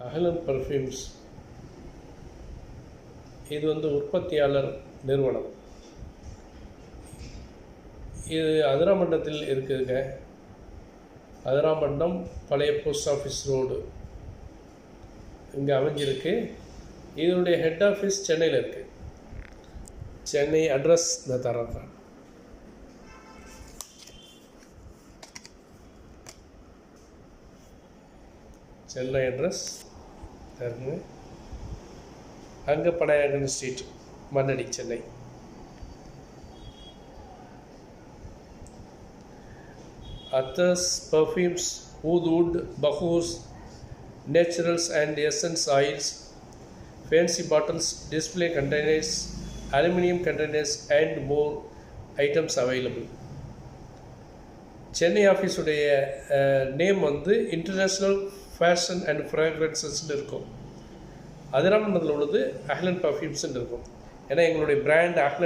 அஹ்லன் perfumes இது உற்பத்தியாளர் நிறுவனம். இது அதிராமண்டத்தில் இருக்குதுங்க. அதிராமண்டம் பழைய போஸ்ட் ஆஃபீஸ் ரோடு இங்கே அமைஞ்சிருக்கு. இதனுடைய ஹெட் ஆஃபீஸ் சென்னையில் இருக்குது. சென்னை அட்ரஸ் இந்த தரேன். சென்னை அட்ரஸ் தருங்க. Angappanayakan street, Mannadi, Chennai. Attars perfumes, oudwood, பஹூஸ், naturals and essence oils, fancy bottles, display containers, aluminum containers and more items available. Chennai ஆஃபீஸுடைய நேம் இன்டர்நேஷ்னல் ஃபேஷன் அண்ட் ஃப்ராக்ரன்சஸ்ன்னு இருக்கும். அதிராமண்டத்தில் உள்ளது அஹ்லன் பர்ஃப்யூம்ஸ்ன்னு இருக்கும். ஏன்னா எங்களுடைய பிராண்ட் அஹ்லன்